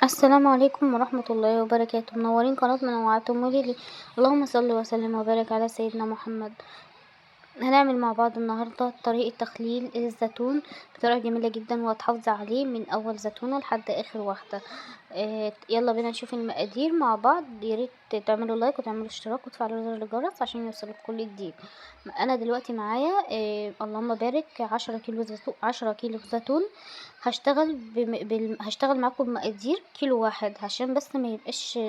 السلام عليكم ورحمة الله وبركاته. منورين قناة منوعات أم ليلي. اللهم صل وسلم وبارك على سيدنا محمد. هنعمل مع بعض النهاردة طريقة تخليل الزيتون بطريقة جميلة جدا، وهتحافظي عليه من أول زيتونة لحد آخر واحدة. يلا بينا نشوف المقادير مع بعض. ياريت تعملوا لايك وتعملوا اشتراك وتفعلوا زر الجرس عشان يوصلك كل جديد. أنا دلوقتي معايا اللهم بارك 10 كيلو زيتون. هشتغل معاكم بمقادير كيلو واحد عشان بس ما يبقاش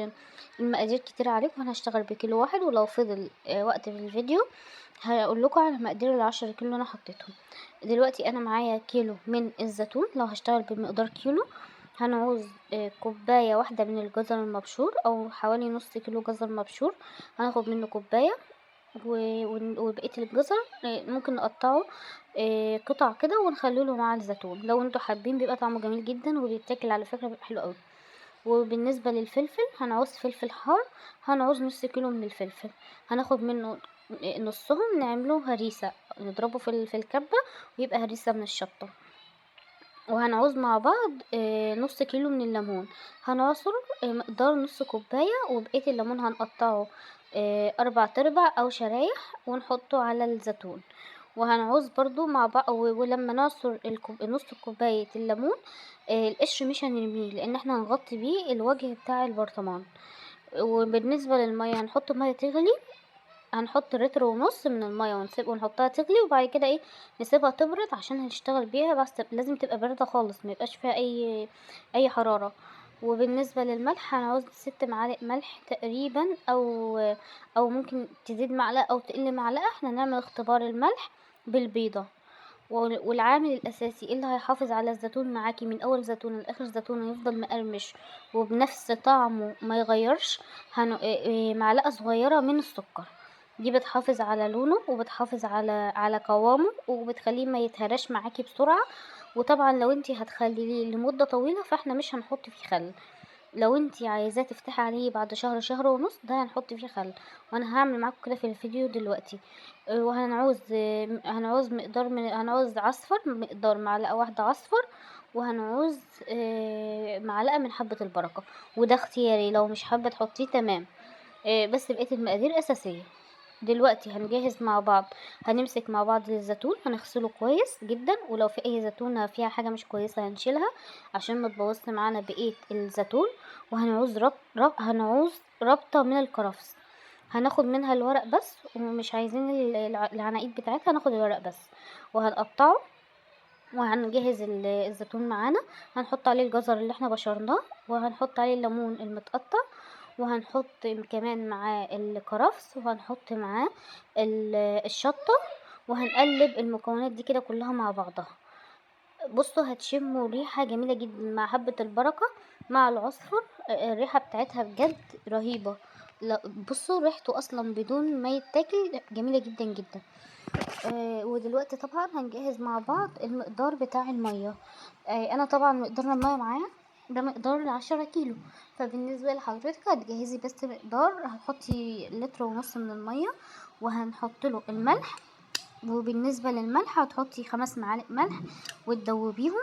المقادير كتير عليكم. انا هشتغل بكيلو واحد، ولو فضل وقت في الفيديو هقول لكم على مقادير ال10 كيلو اللي انا حطيتهم. دلوقتي انا معايا كيلو من الزيتون. لو هشتغل بمقدار كيلو هنعوز كوباية واحدة من الجزر المبشور، او حوالي نص كيلو جزر مبشور. هناخد منه كوباية، وبقية الجزر ممكن نقطعه قطع كده ونخلله مع الزيتون. لو انتوا حابين بيبقى طعمه جميل جدا وبيتاكل على فكرة، بيبقى حلو قوي. وبالنسبة للفلفل هنعوز فلفل حار. هنعوز نص كيلو من الفلفل. هناخد منه نصهم نعمله هريسة، نضربه في الكبة ويبقى هريسة من الشطة. وهنعوز مع بعض نص كيلو من الليمون. هنعصر مقدار نص كوباية، وبقية الليمون هنقطعه 4 تربع او شرايح ونحطه على الزيتون. وهنعوز برضو مع بعض، ولما نعصر نص كوباية الليمون القشر مش هنرميه، لان احنا هنغطي بيه الوجه بتاع البرطمان. وبالنسبة للمية هنحط مية تغلي. هنحط لتر ونص من المية ونحطها تغلي، وبعد كده نسيبها تبرد عشان هنشتغل بيها. بس لازم تبقى باردة خالص، ميبقاش فيها اي حرارة. وبالنسبة للملح هنعوز 6 معالق ملح تقريبا، او ممكن تزيد معلقة او تقل معلقة. احنا نعمل اختبار الملح بالبيضة. والعامل الاساسي اللي هيحافظ على الزيتون معاكي من اول زيتونة لاخر زيتونة يفضل مقرمش وبنفس طعمه ما يغيرش، معلقة صغيرة من السكر. دي بتحافظ على لونه، وبتحافظ على قوامه، وبتخليه ما يتهراش معاكي بسرعة. وطبعا لو انتي هتخليه لمدة طويلة فاحنا مش هنحط فيه خل. لو انتي عايزاه تفتحي عليه بعد شهر، شهر ونص، ده هنحط فيه خل. وانا هعمل معاكم كده في الفيديو دلوقتي. هنعوز عصفر مقدار معلقة واحدة عصفر. وهنعوز معلقة من حبة البركة. وده اختياري، لو مش حابة تحطيه تمام. بس بقية المقادير أساسية. دلوقتي هنجهز مع بعض. هنمسك مع بعض الزيتون، هنغسله كويس جدا، ولو في اي زيتونة فيها حاجة مش كويسة هنشيلها عشان ما تبوظش معانا بقية الزيتون. وهنعوز هنعوز ربطة من الكرفس. هناخد منها الورق بس، ومش عايزين العناقيد بتاعتها، هناخد الورق بس. وهنقطعه. وهنجهز الزيتون معانا. هنحط عليه الجزر اللي احنا بشرناه، وهنحط عليه الليمون المتقطع، وهنحط كمان معاه الكرفس، وهنحط معاه الشطة. وهنقلب المكونات دي كده كلها مع بعضها. بصوا هتشموا ريحة جميلة جدا مع حبة البركة مع العصفر. الريحة بتاعتها بجد رهيبة. بصوا ريحته اصلا بدون ما يتاكل جميلة جدا جدا. ودلوقتي طبعا هنجهز مع بعض المقدار بتاع المية. انا طبعا مقدار المية معايا ده مقدار 10 كيلو. فبالنسبة لحضرتك هتجهزي بس مقدار، هتحطي لتر ونص من المية وهنحط له الملح. وبالنسبة للملح هتحطي 5 معالق ملح وتدوبيهم.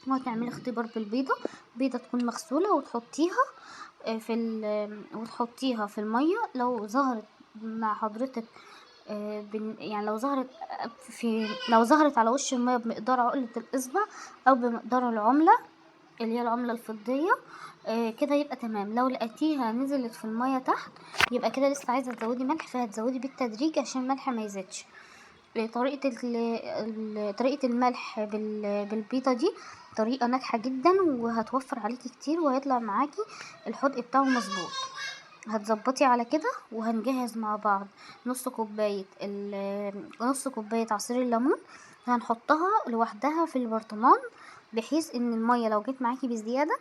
وهتعملي اختبار بالبيضة. بيضة تكون مغسولة وتحطيها وتحطيها في المية. لو ظهرت مع حضرتك يعني لو ظهرت على وش المية بمقدار عقلة الإصبع أو بمقدار العملة اللي هي العملة الفضية، كده يبقى تمام. لو لقيتيها نزلت في المية تحت يبقى كده لسه عايزة تزودي ملح، فهتزودي بالتدريج عشان الملح ما يزيدش. طريقة الملح بالبيضة دي طريقة ناجحة جدا، وهتوفر عليكي كتير، وهيطلع معاكي الحدق بتاعه مظبوط. هتظبطي على كده. وهنجهز مع بعض نص كوباية عصير الليمون. هنحطها لوحدها في البرطمان، بحيث ان المية لو جت معاكي بزيادة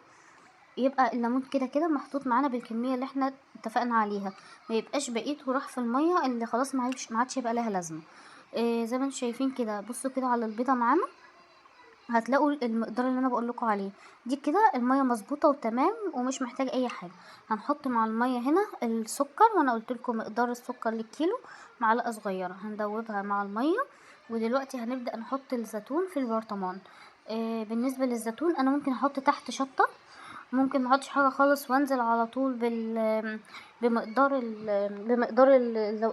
يبقى الليمون كده كده محطوط معانا بالكمية اللي احنا اتفقنا عليها، ما يبقاش بقيته راح في المية اللي خلاص ما عادش يبقى لها لازمة. زي ما انتم شايفين كده. بصوا كده على البيضة معانا، هتلاقوا المقدار اللي انا بقول لكم عليه. دي كده المية مظبوطة وتمام ومش محتاج اي حاجة. هنحط مع المية هنا السكر، وانا قلت لكم مقدار السكر للكيلو معلقة صغيرة. هندوبها مع المية. ودلوقتي هنبدأ نحط الزيتون في البرطمان. بالنسبة للزيتون انا ممكن احط تحت شطة، ممكن محطش حاجة خالص وانزل على طول بمقدار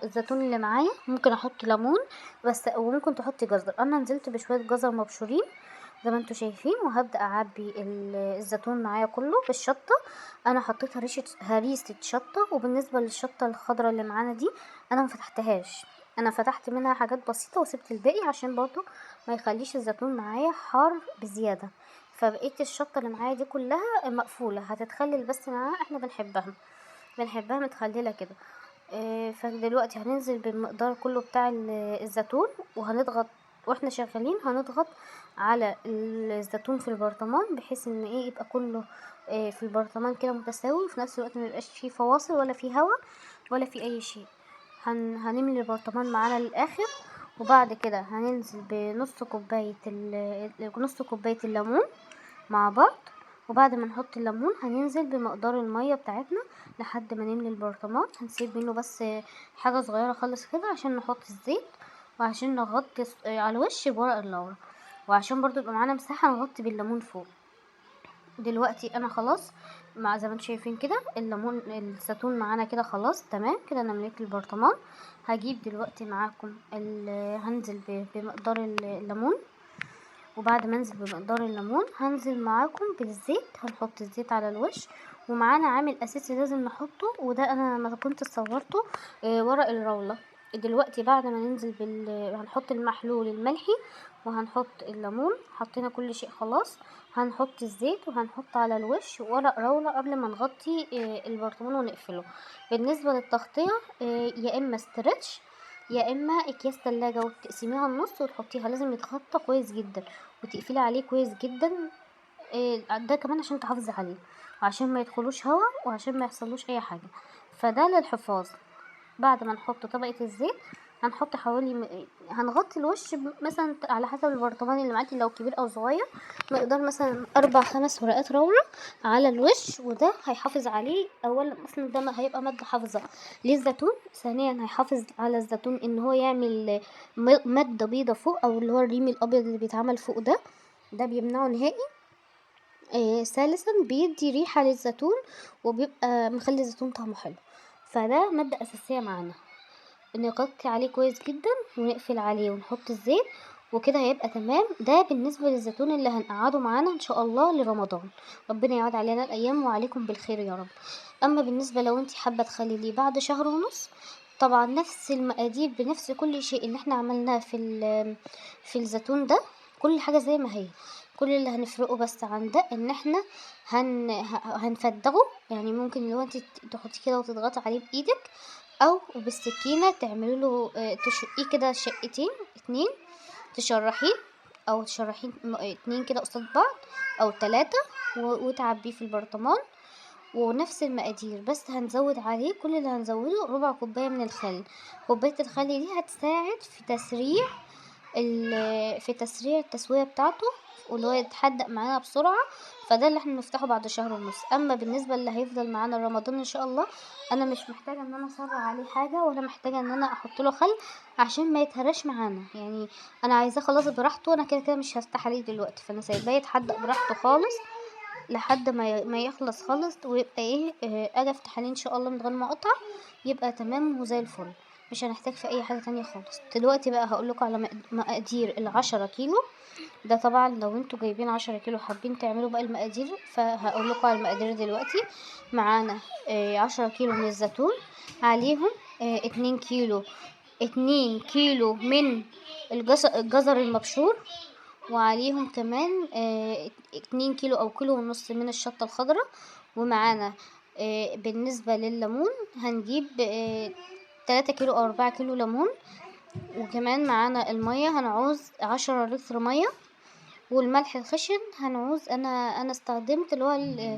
الزيتون اللي معايا. ممكن احط ليمون بس، وممكن تحطي جزر. انا نزلت بشوية جزر مبشورين زي ما انتوا شايفين، وهبدأ اعبي الزيتون معايا كله بالشطة. انا حطيت هريسة شطة. وبالنسبة للشطة الخضرا اللي معانا دي انا مفتحتهاش، انا فتحت منها حاجات بسيطة وسبت الباقي عشان برضو ما يخليش الزيتون معايا حار بزيادة. فبقيت الشطة اللي معايا دي كلها مقفولة، هتتخلل بس معاها، احنا بنحبها متخللة كده. فدلوقتي هننزل بالمقدار كله بتاع الزيتون، وهنضغط واحنا شغالين، هنضغط على الزيتون في البرطمان بحيث ان يبقى كله في البرطمان كده متساوي، وفي نفس الوقت ميبقاش فيه فواصل ولا فيه هوا ولا فيه اي شيء. هنملي البرطمان معانا للاخر. وبعد كده هننزل نص كوباية الليمون مع بعض. وبعد ما نحط الليمون هننزل بمقدار المية بتاعتنا لحد ما نملي البرطمان. هنسيب منه بس حاجة صغيرة خالص كده عشان نحط الزيت، وعشان نغطي على الوش بورق اللورا، وعشان برضو يبقى معانا مساحة نغطي بالليمون فوق. دلوقتي انا خلاص مع زي ما انتم شايفين كده الزيتون معانا كده خلاص تمام كده. انا مليت البرطمان. هجيب دلوقتي معاكم هنزل بمقدار الليمون. وبعد ما انزل بمقدار الليمون هنزل معاكم بالزيت. هنحط الزيت على الوش. ومعانا عامل اساسي لازم نحطه، وده انا ما كنت صورته، ورق الراولة. دلوقتي بعد ما ننزل هنحط المحلول الملحي وهنحط الليمون، حطينا كل شيء خلاص. هنحط الزيت وهنحط على الوش ورق راولة قبل ما نغطي البرطمان ونقفله. بالنسبة للتغطية يا اما ستريتش يا اما اكياس تلاجة، وتقسميها النص وتحطيها. لازم يتغطى كويس جدا وتقفلي عليه كويس جدا. ده كمان عشان تحافظي عليه، وعشان ما يدخلوش هوا، وعشان ما يحصلوش اي حاجة. فده للحفاظ. بعد ما نحط طبقة الزيت هنحط حوالي هنغطي الوش مثلا على حسب البرطمان اللي معاكي، لو كبير او صغير. مقدار مثلا 4-5 ورقات راولة على الوش، وده هيحافظ عليه. اولا اصلا ده هيبقى مادة حافظة للزيتون، ثانيا هيحافظ على الزيتون ان هو يعمل مادة بيضة فوق، او اللي هو الريم الابيض اللي بيتعمل فوق ده بيمنعه نهائي. ثالثا بيدي ريحة للزيتون، وبيبقى مخلي الزيتون طعمه حلو. فده مادة اساسية معانا. نغطي عليه كويس جدا ونقفل عليه ونحط الزيت، وكده هيبقى تمام. ده بالنسبة للزيتون اللي هنقعده معانا ان شاء الله لرمضان. ربنا يعود علينا الايام وعليكم بالخير يا رب. اما بالنسبة لو انت حابة تخليه بعد شهر ونص، طبعا نفس المقادير بنفس كل شيء اللي احنا عملناه في الزيتون ده، كل حاجة زي ما هي. كل اللي هنفرقه بس عن ده ان احنا هنفدغه. يعني ممكن لو انت تحطي كده وتضغطي عليه بايدك، او بالسكينة تعملي له تشقيه كده شقتين 2، تشرحيه او تشرحيه 2 كده قصاد بعض او 3، وتعبيه في البرطمان. ونفس المقادير بس هنزود عليه، كل اللي هنزوده ربع كوباية من الخل. كوباية الخل دي هتساعد في تسريع التسوية بتاعته، واللي هو يتحدق معانا بسرعة. فده اللي احنا نفتحه بعد شهر ونص. اما بالنسبة اللي هيفضل معانا رمضان ان شاء الله، انا مش محتاجة ان انا اسرع عليه حاجة، ولا محتاجة ان انا احط له خل عشان ما يتهرش معانا. يعني انا عايزاه خلاص براحته، انا كده كده مش هفتح عليه دلوقتي، فانا سايباه يتحدق براحته خالص لحد ما يخلص خالص، ويبقى اجي افتح عليه ان شاء الله من غير ما اقطع، يبقى تمام وزي الفل. مش هنحتاج في اي حاجة تانية خالص. دلوقتي بقى هقولكوا على مقادير 10 كيلو. ده طبعا لو انتوا جايبين 10 كيلو حابين تعملوا بقى المقادير، فهقولكوا على المقادير دلوقتي. معانا 10 كيلو من الزيتون، عليهم 2 كيلو من الجزر المبشور، وعليهم كمان 2 كيلو او كيلو ونص من الشطة الخضراء. ومعانا بالنسبة لليمون هنجيب 3 كيلو او 4 كيلو ليمون. وكمان معانا المية هنعوز 10 لتر مية. والملح الخشن هنعوز، انا استخدمت اللي هو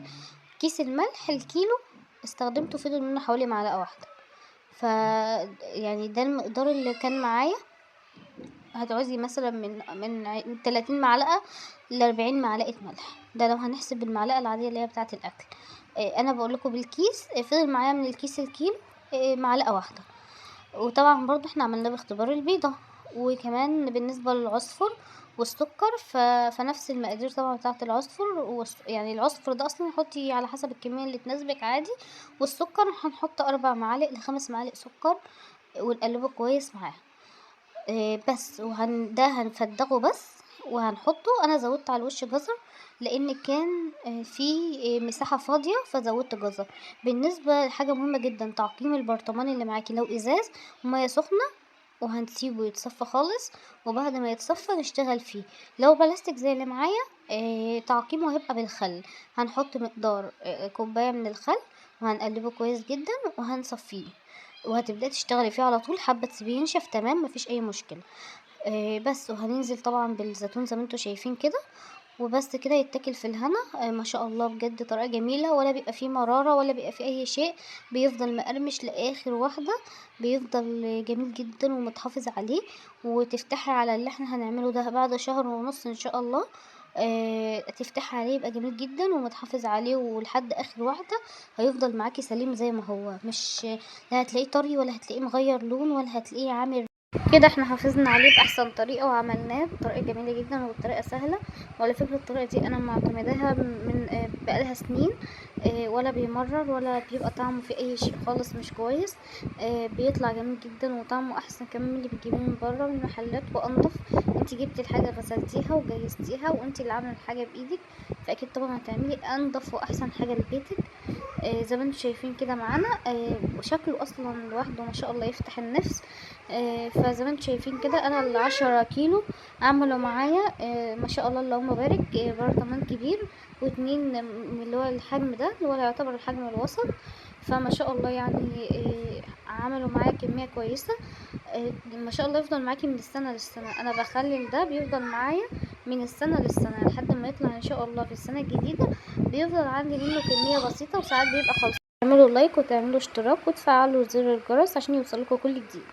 كيس الملح الكيلو، استخدمته فضل منه حوالي معلقة واحدة. يعني ده المقدار اللي كان معايا. هتعوزي مثلا من 30 معلقة ل40 معلقة ملح، ده لو هنحسب بالمعلقة العادية اللي هي بتاعة الأكل. أنا بقولكوا بالكيس فضل معايا من الكيس الكيلو معلقة واحدة. وطبعا برضو احنا عملنا باختبار البيضة. وكمان بالنسبة للعصفر والسكر فنفس المقادير طبعا بتاعه العصفر، يعني العصفر ده اصلا حطي على حسب الكميه اللي تناسبك عادي. والسكر هنحط 4 معالق ل5 معالق سكر، ونقلبه كويس معاه. بس ده هنفدغه بس، وهنحطه. انا زودت على الوش جزر لان كان في مساحه فاضيه فزودت جزر. بالنسبه لحاجه مهمه جدا، تعقيم البرطمان اللي معاكي لو ازاز ميه سخنه، وهنسيبه يتصفى خالص، وبعد ما يتصفى نشتغل فيه. لو بلاستيك زي اللي معايا تعقيمه هيبقى بالخل. هنحط مقدار كوباية من الخل، وهنقلبه كويس جدا وهنصفيه، وهتبدأي تشتغلي فيه على طول. حابة تسيبيه ينشف تمام، مفيش اي مشكلة. بس وهننزل طبعا بالزيتون زي ما انتوا شايفين كده، وبس كده يتاكل في الهنا. ما شاء الله بجد طريقة جميلة، ولا بيبقى فيه مرارة ولا بيبقى فيه اي شيء. بيفضل مقرمش لاخر واحدة، بيفضل جميل جدا ومتحافظ عليه. وتفتحي على اللي احنا هنعمله ده بعد شهر ونص ان شاء الله. تفتحي عليه يبقى جميل جدا ومتحافظ عليه، ولحد اخر واحدة هيفضل معاكي سليم زي ما هو. مش لا هتلاقيه طري ولا هتلاقيه مغير لون ولا هتلاقيه عامل كده. احنا حافظنا عليه باحسن طريقه وعملناه بطريقه جميله جدا وبطريقه سهله. وعلى فكره الطريقه دي انا معتمداها من بقالها سنين. ولا بيمرر ولا بيبقى طعمه في اي شيء خالص مش كويس. بيطلع جميل جدا وطعمه احسن كمان من اللي بتجيبيه من بره من المحلات، وانضف. انت جبتي الحاجه غسلتيها وجهزتيها وانت اللي عامله الحاجه بايدك، فاكيد طبعا هتعملي انضف واحسن حاجه لبيتك. زي ما انتم شايفين كده معانا. وشكله اصلا لوحده ما شاء الله يفتح النفس. فزي ما انتم شايفين كده انا ال10 كيلو عملوا معايا ما شاء الله اللهم بارك. برطمان كبير واتنين من اللي هو الحجم ده اللي هو يعتبر الحجم الوسط. فما شاء الله يعني عملوا معايا كمية كويسة. ما شاء الله يفضل معاكي من السنة للسنة. انا بخلي ده بيفضل معايا من السنة للسنة لحد ما يطلع ان شاء الله في السنة الجديدة. بيفضل عندي منه كمية بسيطة، وساعات بيبقى خلص. تعملوا لايك وتعملوا اشتراك وتفعلوا زر الجرس عشان يوصلكوا كل جديد.